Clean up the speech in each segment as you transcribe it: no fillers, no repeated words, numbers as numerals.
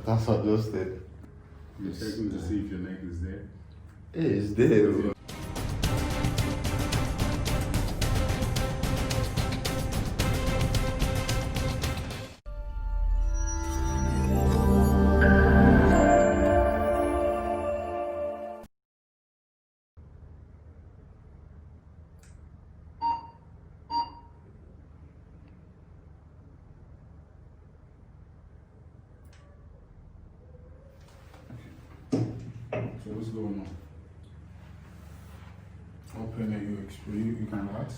That's adjusted. You're checking to see if your neck is there. It's there. Bro. So what's going on? What pain are you experiencing? You can relax.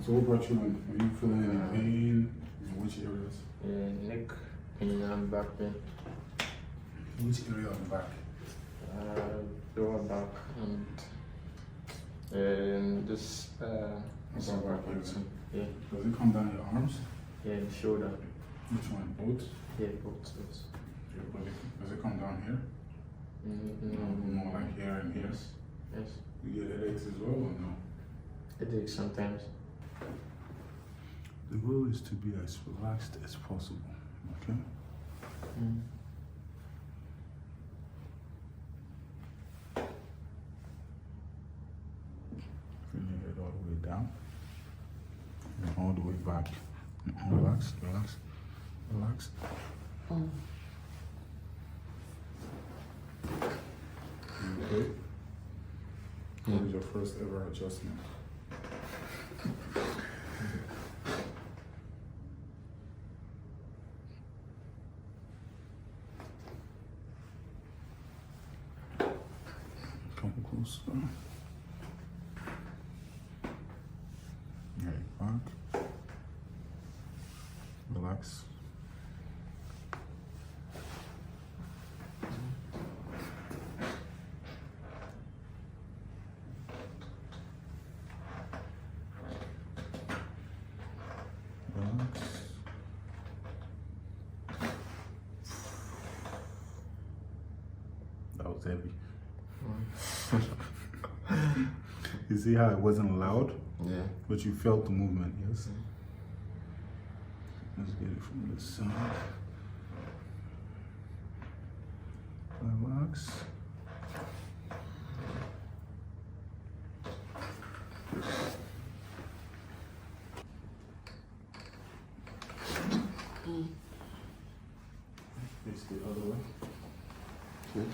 So what brought you in? Are you feeling any pain? In which areas? Neck pain and back pain. Which area of the back? Lower back and this Upper back area. yeah, Does it come down your arms? yeah, the shoulder. Which one? Both? Yeah, both sides. Okay, but does it come down here? No, More like here and here? yes. You get headaches as well or no? Headache sometimes. The goal is to be as relaxed as possible, okay? Bring your head all the way down and all the way back. Relax, relax, relax. You okay? What was your first ever adjustment? Come closer. Right, back. Relax. Relax. That was heavy. You see how it wasn't loud, Yeah. but you felt the movement, yes? Let's get it from this side. Relax. Face the other way. Okay.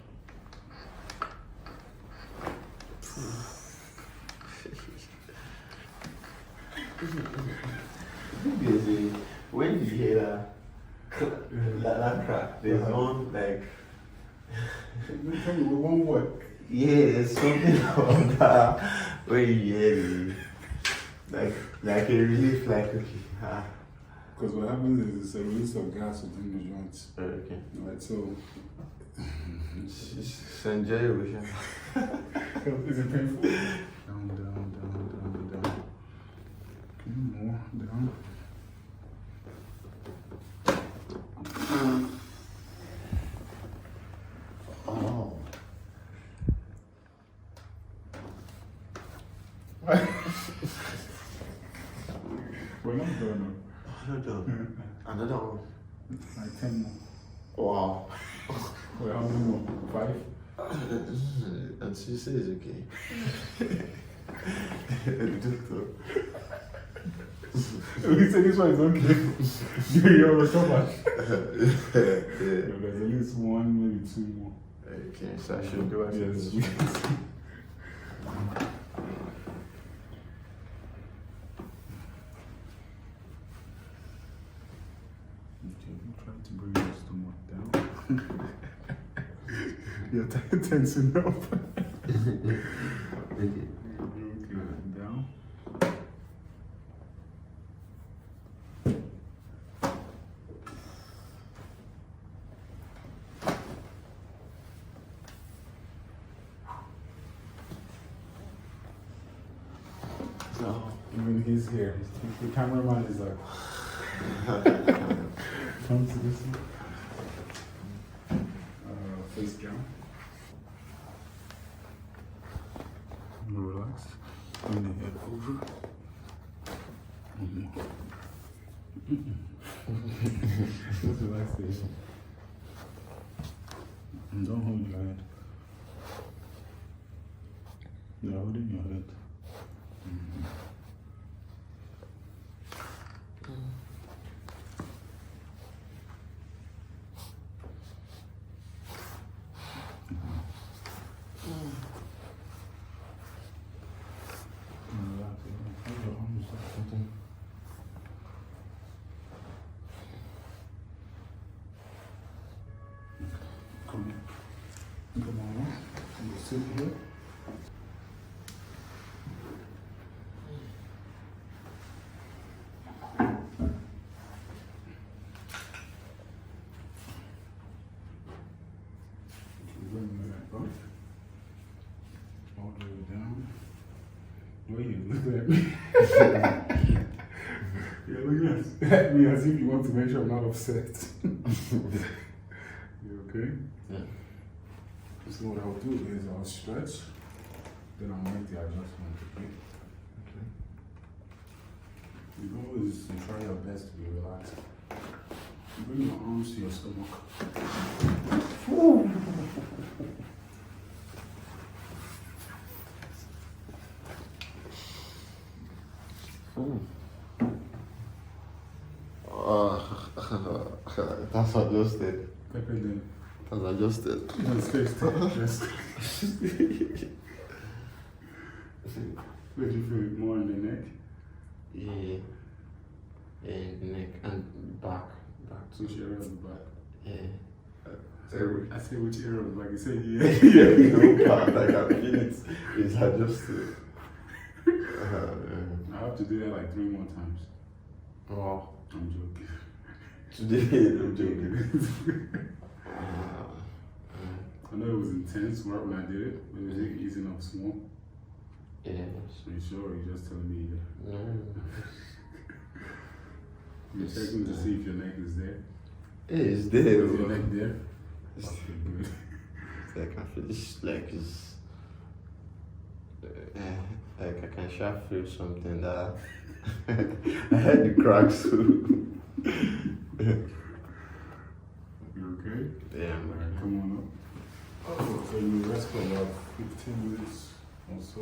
Busy. When did you hear that crack? There's one like Tell me, we won't work. yeah, there's something about that when you hear the like a relief, like okay, Because what happens is it's a release of gas within the joints. okay. Right, so It's enjoyable. is it painful? Down, down, down, down, down. Okay, more down. Oh. We're not done. Another one. Like 10 more. Wow. Wait, how many more? 5? And she says okay. Doctor. He said this one is okay. You're recovered. Yeah. There's at least 1, maybe 2 more. Okay, so I should go after Yes, this. you can see. Okay, try to bring your stomach down. You're tensing up. Okay. Okay, down. No. Even he's here. The cameraman is like, come to this one. Face down. Relax. Bring the head over. Just relax the head. And don't hold your head. You're holding your head. Mhm. Relax, hold your arms up. Come on. Come on. You sit here. Bring that up. All the way down. Wait, you look at me. You're looking at me as if you want to make sure I'm not upset. You okay? Yeah. So what I'll do is I'll stretch, then I'll make the adjustment, okay? Okay. You always try your best to be relaxed. Bring your arms to your stomach. That's adjusted. Pepper them. That's adjusted. Yes. Where do you feel it more in the neck? Yeah. And neck and back. Back Which too. area of the back? Yeah. I say which area of the back? You say yeah. No part, I can feel it. It's adjusted. I have to do that like 3 more times. Wow. I'm joking. Today, I'm joking. I know it was intense right when I did it, but was it easing up small? Yes. Are you sure? Or you just telling me? No. You're checking to see if your neck is there. It's there. Is your neck there? It's Okay, good. like I feel this like it's like I can sure feel something that I had the cracks too. You okay? Yeah, Alright, come on up. So you rest for about 15 minutes or so.